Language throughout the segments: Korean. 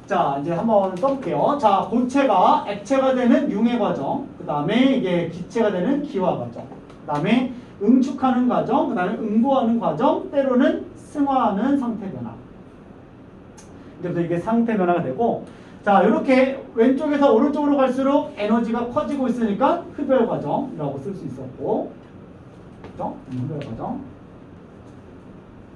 자, 이제 한번 써볼게요. 자, 고체가 액체가 되는 융해 과정, 그 다음에 이게 기체가 되는 기화 과정, 그 다음에 응축하는 과정, 그 다음에 응고하는 과정, 때로는 승화하는 상태 변화. 이제부터 이게 상태 변화가 되고, 자, 이렇게 왼쪽에서 오른쪽으로 갈수록 에너지가 커지고 있으니까 흡열 과정이라고 쓸 수 있었고, 그죠? 흡열 과정.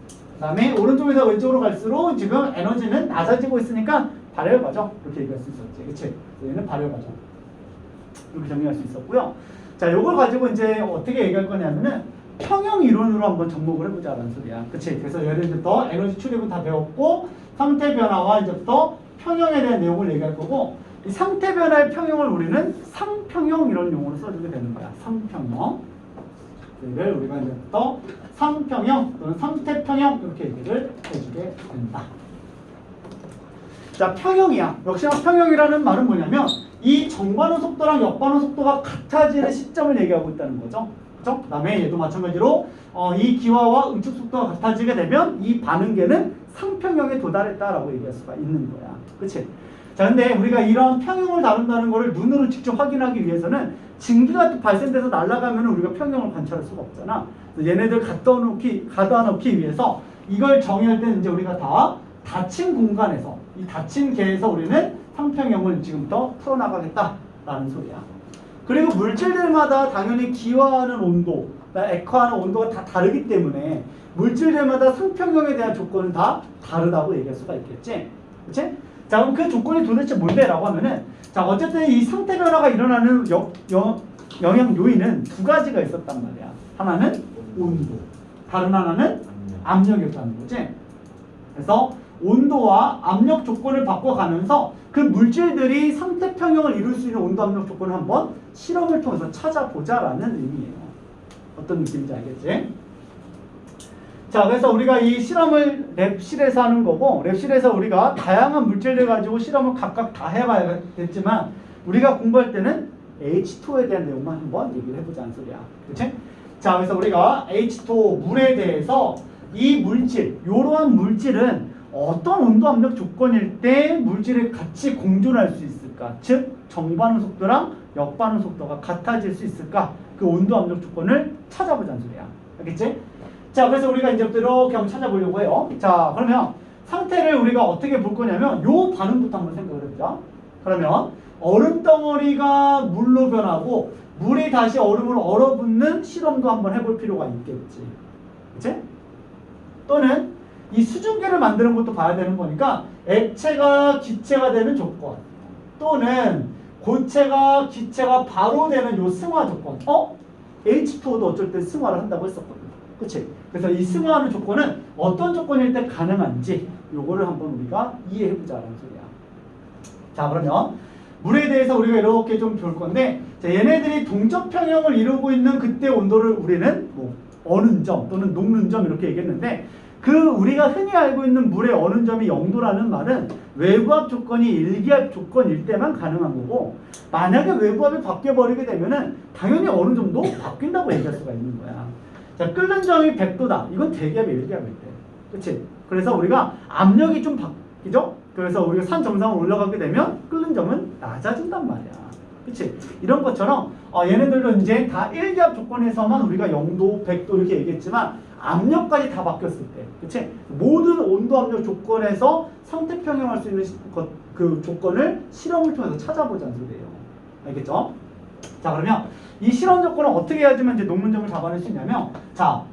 그 다음에 오른쪽에서 왼쪽으로 갈수록 지금 에너지는 낮아지고 있으니까 발열 과정, 이렇게 얘기할 수 있었지. 그치? 얘는 발열 과정. 이렇게 정리할 수 있었고요. 자, 요걸 가지고 이제 어떻게 얘기할 거냐면은 평형 이론으로 한번 접목을 해보자라는 소리야. 그치? 그래서 예를 들어 에너지 출입은 다 배웠고, 상태 변화와 이제부터 평형에 대한 내용을 얘기할 거고, 이 상태 변화의 평형을 우리는 상평형 이런 용어로 써주게 되는 거야. 상평형. 이를 우리가 이제부터 상평형 또는 상태평형 이렇게 얘기를 해주게 된다. 자, 평형이야. 역시나 평형이라는 말은 뭐냐면 이 정반응 속도랑 역반응 속도가 같아지는 시점을 얘기하고 있다는 거죠. 그죠? 그 다음에 얘도 마찬가지로 이 기화와 응축 속도가 같아지게 되면 이 반응계는 상평형에 도달했다라고 얘기할 수가 있는 거야. 그치? 자, 근데 우리가 이런 평형을 다룬다는 거를 눈으로 직접 확인하기 위해서는 증기가 발생돼서 날아가면 우리가 평형을 관찰할 수가 없잖아. 얘네들 갖다 놓기 위해서 이걸 정의할 때는 이제 우리가 다 닫힌 공간에서, 이 닫힌 계에서 우리는 상평형을 지금부터 풀어나가겠다라는 소리야. 그리고 물질들마다 당연히 기화하는 온도, 액화하는 온도가 다 다르기 때문에 물질들마다 상평형에 대한 조건은 다 다르다고 얘기할 수가 있겠지. 그치? 자, 그럼 그 조건이 도대체 뭔데라고 하면은, 자, 어쨌든 이 상태 변화가 일어나는 영향 요인은 두 가지가 있었단 말이야. 하나는 온도, 다른 하나는 압력이었다는 거지. 그래서 온도와 압력 조건을 바꿔가면서 그 물질들이 상태 평형을 이룰 수 있는 온도 압력 조건을 한번 실험을 통해서 찾아보자라는 의미예요. 어떤 느낌인지 알겠지? 자, 그래서 우리가 이 실험을 랩실에서 하는 거고, 랩실에서 우리가 다양한 물질들 가지고 실험을 각각 다 해봐야겠지만 우리가 공부할 때는 H2에 대한 내용만 한번 얘기를 해보자는 소리야. 그치? 자, 그래서 우리가 H2 물에 대해서 이 물질, 이러한 물질은 어떤 온도 압력 조건일 때 물질이 같이 공존할 수 있을까? 즉 정반응 속도랑 역반응 속도가 같아질 수 있을까? 그 온도 압력 조건을 찾아보자는 소리야. 알겠지? 자, 그래서 우리가 이제부터 이렇게 한번 찾아보려고 해요. 자, 그러면 상태를 우리가 어떻게 볼 거냐면 요 반응부터 한번 생각을 해보자. 그러면 얼음 덩어리가 물로 변하고 물이 다시 얼음으로 얼어붙는 실험도 한번 해볼 필요가 있겠지. 그치? 또는 이 수증기를 만드는 것도 봐야 되는 거니까 액체가 기체가 되는 조건, 또는 고체가 기체가 바로 되는 요 승화 조건. H2O도 어쩔 때 승화를 한다고 했었거든. 그치? 그래서 이 승화하는 조건은 어떤 조건일 때 가능한지 요거를 한번 우리가 이해해보자라는 소리야. 자, 그러면 물에 대해서 우리가 이렇게 좀 볼 건데, 자, 얘네들이 동적 평형을 이루고 있는 그때 온도를 우리는 뭐 어는 점 또는 녹는 점 이렇게 얘기했는데, 그 우리가 흔히 알고 있는 물의 어는 점이 0도라는 말은 외부압 조건이 일기압 조건일 때만 가능한 거고, 만약에 외부압이 바뀌어버리게 되면은 당연히 어느 정도 바뀐다고 얘기할 수가 있는 거야. 자, 끓는 점이 100도다. 이건 대기압이 일기압일 때. 그치? 그래서 우리가 압력이 좀 바뀌죠? 그래서 우리가 산 정상을 올라가게 되면 끓는 점은 낮아진단 말이야. 그치? 이런 것처럼 얘네들도 이제 다 일기압 조건에서만 우리가 0도, 100도 이렇게 얘기했지만 압력까지 다 바뀌었을 때, 그치? 모든 온도 압력 조건에서 상태 평형할 수 있는 그 조건을 실험을 통해서 찾아보자는 소리예요. 알겠죠? 자, 그러면 이 실험 조건을 어떻게 해야지만 이제 녹는 점을 잡아낼 수 있냐면, 자,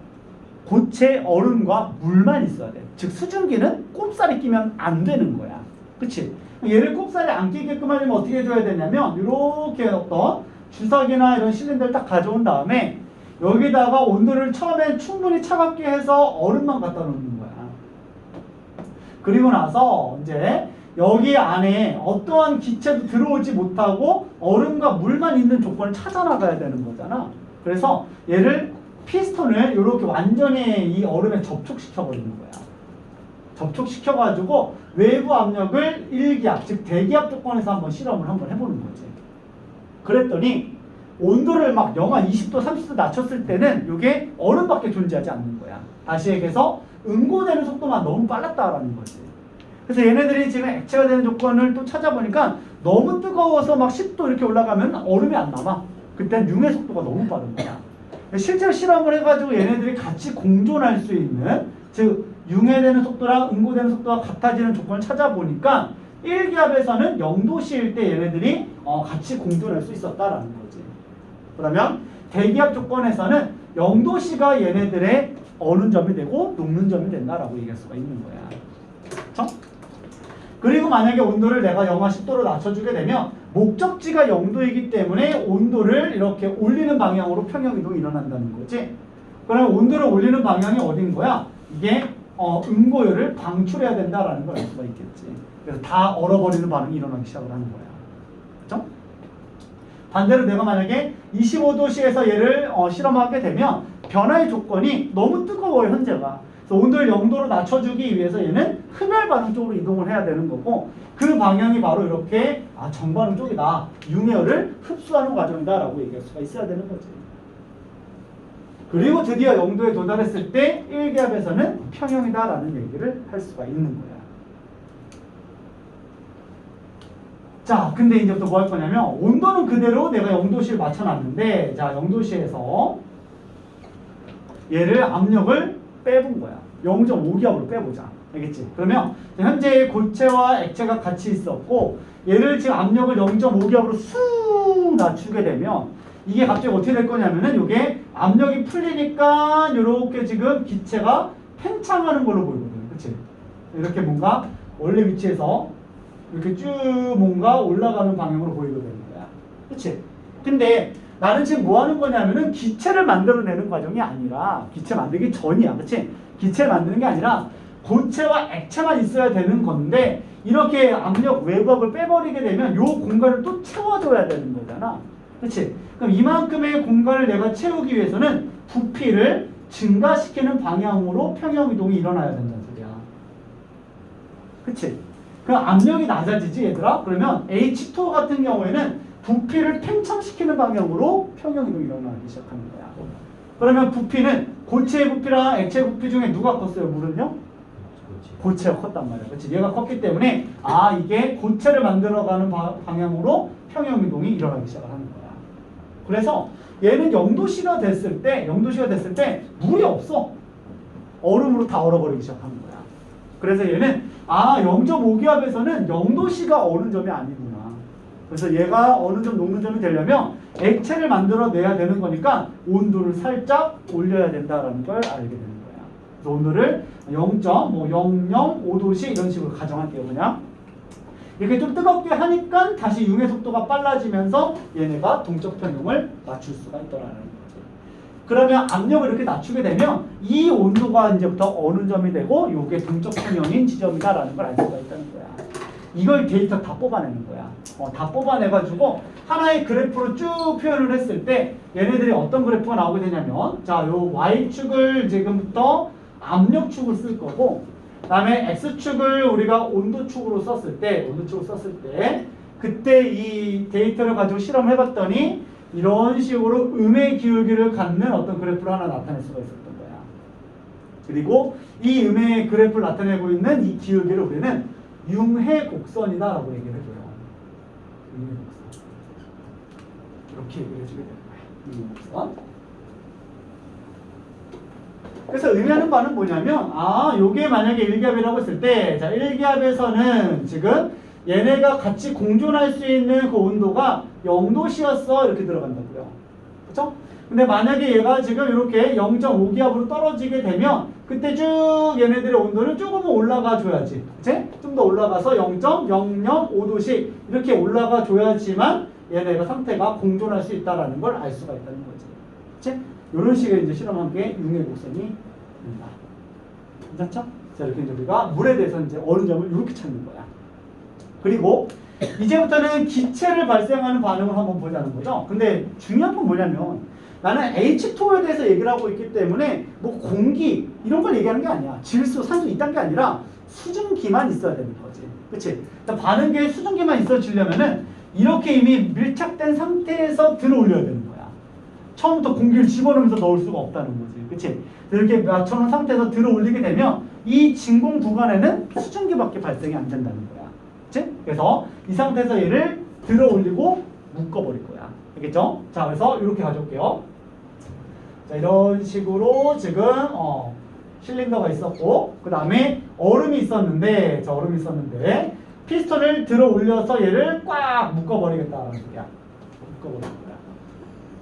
고체 얼음과 물만 있어야 돼. 즉 수증기는 꼽살이 끼면 안 되는 거야. 그치? 얘를 꼽살이 안 끼게끔 하려면 어떻게 해줘야 되냐면, 이렇게 어떤 주사기나 이런 실린더를 딱 가져온 다음에 여기다가 온도를 처음에 충분히 차갑게 해서 얼음만 갖다 놓는 거야. 그리고 나서 이제 여기 안에 어떠한 기체도 들어오지 못하고 얼음과 물만 있는 조건을 찾아 나가야 되는 거잖아. 그래서 얘를 피스톤을 이렇게 완전히 이 얼음에 접촉시켜 버리는 거야. 접촉시켜가지고 외부 압력을 일기압, 즉 대기압 조건에서 한번 실험을 한번 해보는 거지. 그랬더니 온도를 막 영하 20도, 30도 낮췄을 때는 이게 얼음밖에 존재하지 않는 거야. 다시 얘기해서 응고되는 속도만 너무 빨랐다라는 거지. 그래서 얘네들이 지금 액체가 되는 조건을 또 찾아보니까 너무 뜨거워서 막 10도 이렇게 올라가면 얼음이 안 남아. 그땐 융의 속도가 너무 빠른 거야. 실제로 실험을 해가지고 얘네들이 같이 공존할 수 있는, 즉 융해되는 속도랑 응고되는 속도가 같아지는 조건을 찾아보니까 1기압에서는 0도씨일 때 얘네들이 같이 공존할 수 있었다라는 거지. 그러면 대기압 조건에서는 0도씨가 얘네들의 어는 점이 되고 녹는 점이 된다라고 얘기할 수가 있는 거야. 그렇죠? 그리고 만약에 온도를 내가 영하 10도로 낮춰주게 되면 목적지가 0도이기 때문에 온도를 이렇게 올리는 방향으로 평형이동이 일어난다는 거지. 그러면 온도를 올리는 방향이 어딘 거야? 이게 응고열을 방출해야 된다라는 걸 알 수가 있겠지. 그래서 다 얼어버리는 반응이 일어나기 시작을 하는 거야. 그렇죠? 반대로 내가 만약에 25도씨에서 얘를 실험하게 되면 변화의 조건이 너무 뜨거워요, 현재가. 그래서 온도를 0도로 낮춰주기 위해서 얘는 흡열 반응 쪽으로 이동을 해야 되는 거고, 그 방향이 바로 이렇게 정반응 쪽이다. 융해열을 흡수하는 과정이다라고 얘기할 수가 있어야 되는 거지. 그리고 드디어 0도에 도달했을 때 1기압에서는 평형이다라는 얘기를 할 수가 있는 거야. 자, 근데 이제부터 뭐 할 거냐면 온도는 그대로 내가 0도씨를 맞춰놨는데, 자 0도씨에서 얘를 압력을 빼본 거야. 0.5기압으로 빼보자. 알겠지? 그러면 현재 고체와 액체가 같이 있었고 얘를 지금 압력을 0.5기압으로 쑥 낮추게 되면 이게 갑자기 어떻게 될 거냐면은 이게 압력이 풀리니까 이렇게 지금 기체가 팽창하는 걸로 보이거든. 그치? 이렇게 뭔가 원래 위치에서 이렇게 쭉 뭔가 올라가는 방향으로 보이게 되는 거야. 그치? 근데 나는 지금 뭐 하는 거냐면은 기체를 만들어내는 과정이 아니라, 기체 만들기 전이야. 그치? 기체를 만드는 게 아니라 고체와 액체만 있어야 되는 건데 이렇게 압력 외곽을 빼버리게 되면 요 공간을 또 채워줘야 되는 거잖아. 그치? 그럼 이만큼의 공간을 내가 채우기 위해서는 부피를 증가시키는 방향으로 평형이동이 일어나야 된다는 소리야. 그치? 그럼 압력이 낮아지지 얘들아? 그러면 H2 같은 경우에는 부피를 팽창시키는 방향으로 평형이동이 일어나기 시작하는 거야. 그러면 부피는 고체의 부피랑 액체의 부피 중에 누가 컸어요? 물은요? 고체가 컸단 말이야. 그치? 얘가 컸기 때문에 이게 고체를 만들어가는 방향으로 평형이동이 일어나기 시작을 하는 거야. 그래서 얘는 0도씨가 됐을 때 물이 없어. 얼음으로 다 얼어버리기 시작하는 거야. 그래서 얘는 0.5기압에서는 0도씨가 어는 점이 아니구나. 그래서 얘가 어느 점 녹는 점이 되려면 액체를 만들어내야 되는 거니까 온도를 살짝 올려야 된다는 걸 알게 되는 거야. 그래서 온도를 0.005도씨 이런 식으로 가정할게요. 그냥 이렇게 좀 뜨겁게 하니까 다시 융의 속도가 빨라지면서 얘네가 동적 평형을 맞출 수가 있더라는 거지. 그러면 압력을 이렇게 낮추게 되면 이 온도가 이제부터 어느 점이 되고 이게 동적 평형인 지점이다라는 걸 알 수가 있다는 거야. 이걸 데이터 다 뽑아내는 거야. 다 뽑아내가지고 하나의 그래프로 쭉 표현을 했을 때 얘네들이 어떤 그래프가 나오게 되냐면, 자, 요 Y축을 지금부터 압력축을 쓸 거고, 그 다음에 X축을 우리가 온도축으로 썼을 때, 그때 이 데이터를 가지고 실험을 해봤더니 이런 식으로 음의 기울기를 갖는 어떤 그래프를 하나 나타낼 수가 있었던 거야. 그리고 이 음의 그래프를 나타내고 있는 이 기울기를 우리는 융해 곡선이다라고 얘기를 해줘요. 융해 곡선. 이렇게 얘기를 해주게 되는 거야. 융해 곡선. 그래서 의미하는 바는 뭐냐면, 요게 만약에 1기압이라고 했을 때, 자, 1기압에서는 지금 얘네가 같이 공존할 수 있는 그 온도가 0도씨였어. 이렇게 들어간다고요. 그쵸? 근데 만약에 얘가 지금 이렇게 0.5기압으로 떨어지게 되면 그때 쭉 얘네들의 온도를 조금은 올라가 줘야지. 그치? 좀 더 올라가서 0.005도씩 이렇게 올라가 줘야지만 얘네가 상태가 공존할 수 있다는 걸 알 수가 있다는 거지. 그치? 이런 식의 이제 실험한 게 융의 곡선이 됩니다. 괜찮죠? 자, 이렇게 이제 우리가 물에 대해서 이제 어느 점을 이렇게 찾는 거야. 그리고 이제부터는 기체를 발생하는 반응을 한번 보자는 거죠. 근데 중요한 건 뭐냐면 나는 H2에 대해서 얘기를 하고 있기 때문에 뭐 공기 이런 걸 얘기하는 게 아니야. 질소, 산소 이딴 게 아니라 수증기만 있어야 되는 거지. 그치? 반응계에 수증기만 있어지려면은 이렇게 이미 밀착된 상태에서 들어 올려야 되는 거야. 처음부터 공기를 집어넣으면서 넣을 수가 없다는 거지. 그치? 이렇게 맞춰놓은 상태에서 들어 올리게 되면 이 진공 구간에는 수증기밖에 발생이 안 된다는 거야. 그치? 그래서 이 상태에서 얘를 들어 올리고 묶어버릴 거야. 알겠죠? 자, 그래서 이렇게 가져올게요. 자, 이런 식으로 지금 실린더가 있었고, 그 다음에 얼음이 있었는데, 피스톤을 들어 올려서 얘를 꽉 묶어버리겠다라는 소리야. 묶어버릴 거야.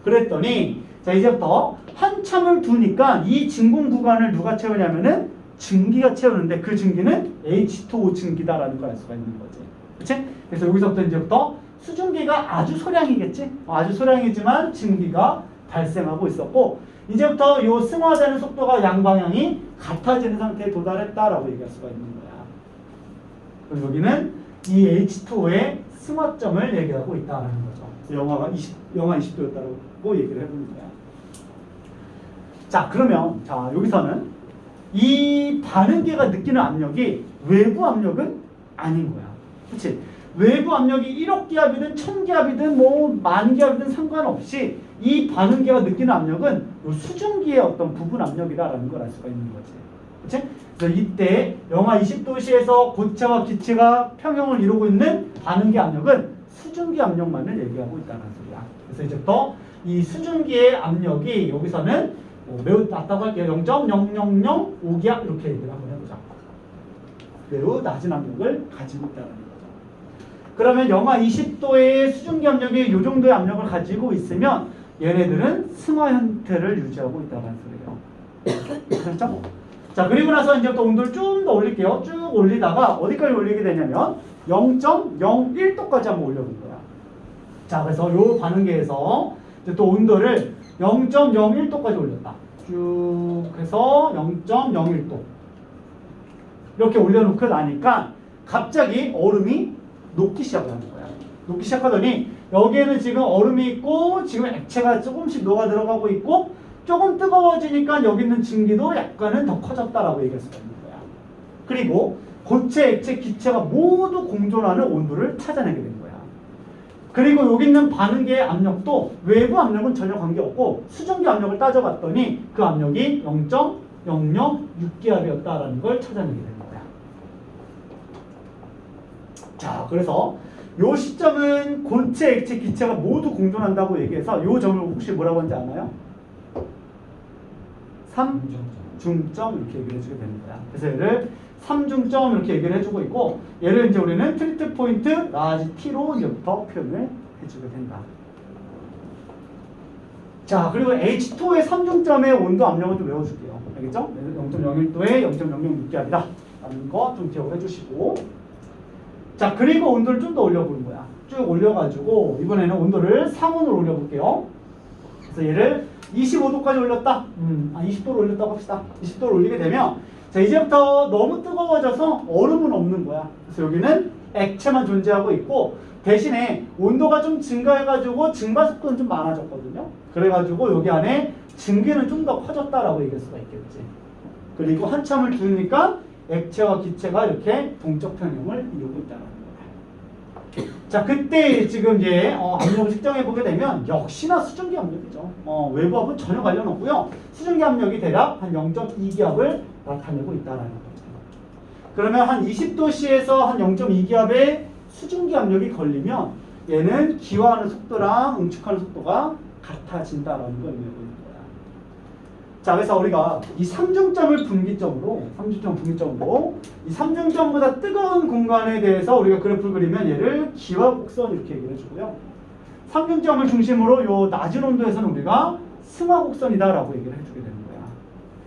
그랬더니, 자, 이제부터 한참을 두니까 이 진공 구간을 누가 채우냐면은 증기가 채우는데 그 증기는 H2O 증기다라는 걸 알 수가 있는 거지. 그치? 그래서 여기서부터 이제부터 수증기가 아주 소량이겠지? 아주 소량이지만 증기가 발생하고 있었고, 이제부터 이 승화되는 속도가 양방향이 같아지는 상태에 도달했다라고 얘기할 수가 있는 거야. 그리고 여기는 이 H2O의 승화점을 얘기하고 있다는 거죠. 영하 20도였다고 얘기를 해보는 거야. 자, 그러면 자 여기서는 이 반응계가 느끼는 압력이 외부 압력은 아닌 거야. 그치? 외부 압력이 1억 기압이든 1000기압이든 뭐 만기압이든 상관없이 이 반응계가 느끼는 압력은 요 수증기의 어떤 부분 압력이다라는 걸 알 수가 있는 거지. 그치? 그래서 이때 영하 20도씨에서 고체와 기체가 평형을 이루고 있는 반응계 압력은 수증기 압력만을 얘기하고 있다는 소리야. 그래서 이제부터 이 수증기의 압력이 여기서는 매우 낮다고 할게요. 0.0005기압 이렇게 얘기를 한번 해보자. 매우 낮은 압력을 가지고 있다는 거죠. 그러면 영하 20도의 수증기 압력이 이 정도의 압력을 가지고 있으면 얘네들은 승화 형태를 유지하고 있다는 소리예요. 그렇죠? 자, 그리고 나서 이제부터 온도를 좀 더 올릴게요. 쭉 올리다가 어디까지 올리게 되냐면 0.01도까지 한번 올려볼 거야. 자, 그래서 이 반응계에서 이제 또 온도를 0.01도까지 올렸다. 쭉 해서 0.01도 이렇게 올려놓고 나니까 갑자기 얼음이 녹기 시작을 하는 거야. 녹기 시작하더니 여기에는 지금 얼음이 있고 지금 액체가 조금씩 녹아 들어가고 있고 조금 뜨거워지니까 여기 있는 증기도 약간은 더 커졌다라고 얘기할 수가 있는 거야. 그리고 고체, 액체, 기체가 모두 공존하는 온도를 찾아내게 된 거야. 그리고 여기 있는 반응계의 압력도 외부 압력은 전혀 관계없고 수증기 압력을 따져봤더니 그 압력이 0.006기압이었다라는 걸 찾아내게 된 거야. 자, 그래서 요 시점은 고체, 액체, 기체가 모두 공존한다고 얘기해서 요 점을 혹시 뭐라고 하는지 아나요? 3중점 이렇게 얘기를 해주게 되는 거야. 그래서 얘를 3중점 이렇게 얘기를 해주고 있고 얘를 이제 우리는 트리트 포인트 라지 T로 이제부터 표현을 해주게 된다. 자, 그리고 H2의 3중점의 온도 압력을 좀 외워줄게요. 알겠죠? 0.01도에 0.006기압이다 라는 거 좀 기억을 해주시고, 자, 그리고 온도를 좀 더 올려보는 거야. 쭉 올려가지고 이번에는 온도를 상온으로 올려볼게요. 그래서 얘를 25도까지 올렸다. 20도로 올렸다고 합시다. 20도로 올리게 되면 자, 이제부터 너무 뜨거워져서 얼음은 없는 거야. 그래서 여기는 액체만 존재하고 있고 대신에 온도가 좀 증가해가지고 증가 속도는 좀 많아졌거든요. 그래가지고 여기 안에 증기는 좀 더 커졌다라고 얘기할 수가 있겠지. 그리고 한참을 두니까 액체와 기체가 이렇게 동적 평형을 이루고 있다는 거야. 자, 그때 지금 이제 압력을 측정해 보게 되면 역시나 수증기 압력이죠. 외부압은 전혀 관련 없고요. 수증기 압력이 대략 한 0.2기압을 나타내고 있다는 거죠. 그러면 한 20도씨에서 한 0.2기압의 수증기 압력이 걸리면 얘는 기화하는 속도랑 응축하는 속도가 같아진다라는 걸 의미하고 있는 거야. 자, 그래서 우리가 이 3중점을 분기점으로 이 3중점보다 뜨거운 공간에 대해서 우리가 그래프를 그리면 얘를 기화곡선 이렇게 얘기를 해주고요. 3중점을 중심으로 요 낮은 온도에서는 우리가 승화곡선이다라고 얘기를 해주게 되는 거야.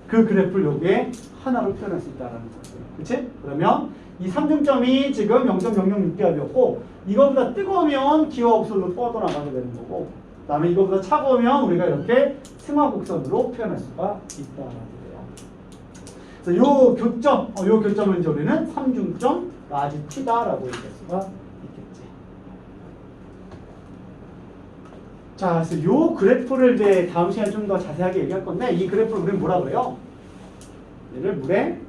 그 그래프를 여기에 하나로 표현할 수 있다라는 거죠. 그치? 그러면 이 3중점이 지금 0.006기압이었고 이거보다 뜨거우면 기화곡선으로 뻗어나가게 되는 거고, 그 다음에 이거보다 차가우면 우리가 이렇게 승화곡선으로 표현할 수가 있다라는 거예요. 그래서 요 교점을 이제 우리는 3중점 라지 T다라고 얘기할 수가 있겠지. 자, 그래서 요 그래프를 이제 다음 시간에 좀 더 자세하게 얘기할 건데 이 그래프를 우리는 뭐라 그래요? 얘를 물의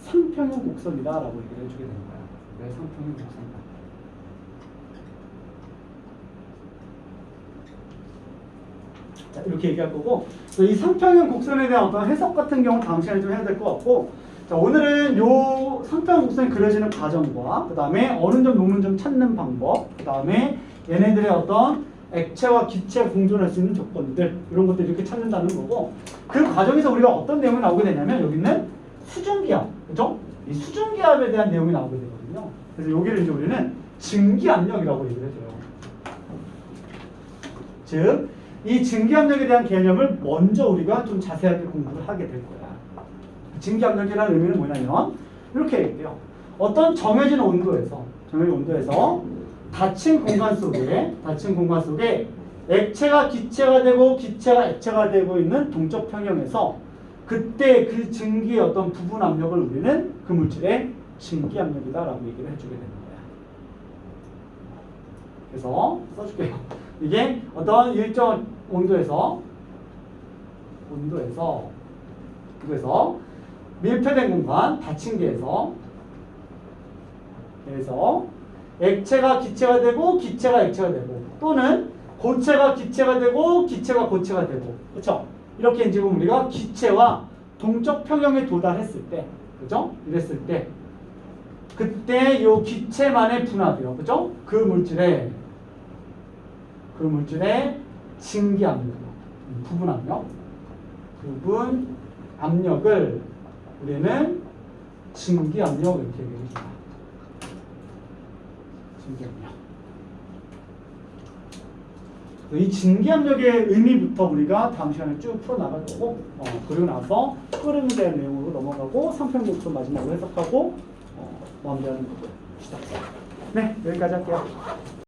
상평형 곡선이다라고 얘기를 해주게 되는 거야. 물의 상평형 곡선이다. 자, 이렇게 얘기할 거고, 이 상평형 곡선에 대한 어떤 해석 같은 경우 다음 시간에 좀 해야 될 것 같고, 자, 오늘은 요 상평 곡선이 그려지는 과정과 그 다음에 어느 점 녹는 점 찾는 방법, 그 다음에 얘네들의 어떤 액체와 기체 공존할 수 있는 조건들, 이런 것들 이렇게 찾는다는 거고, 그 과정에서 우리가 어떤 내용이 나오게 되냐면 여기는 수중기압, 그죠? 이 수중기압에 대한 내용이 나오게 되거든요. 그래서 여기를 이제 우리는 증기압력이라고 얘기를 해줘요. 즉, 이 증기압력에 대한 개념을 먼저 우리가 좀 자세하게 공부를 하게 될 거야. 증기압력이라는 의미는 뭐냐면 이렇게 얘기해요. 어떤 정해진 온도에서 닫힌 공간 속에 액체가 기체가 되고 기체가 액체가 되고 있는 동적 평형에서 그때 그 증기의 어떤 부분 압력을 우리는 그 물질의 증기압력이다라고 얘기를 해주게 되는 거야. 그래서 써줄게요. 이게 어떤 일정 온도에서 밀폐된 공간, 닫힌 데에서 액체가 기체가 되고 기체가 액체가 되고 또는 고체가 기체가 되고 기체가 고체가 되고, 그렇죠? 이렇게 지금 우리가 기체와 동적 평형에 도달했을 때, 그죠? 이랬을 때 그때 요 기체만의 분압이요, 그죠? 그 물질의 증기 압력, 부분 압력을 우리는 증기 압력 이렇게 얘기합니다. 증기 압력. 이 증기 압력의 의미부터 우리가 다음 시간에 쭉 풀어 나갈 거고, 그리고 나서 끓음에 대한 내용으로 넘어가고 상평곡선 마지막으로 해석하고 마무리하는 거고요. 네, 여기까지 할게요.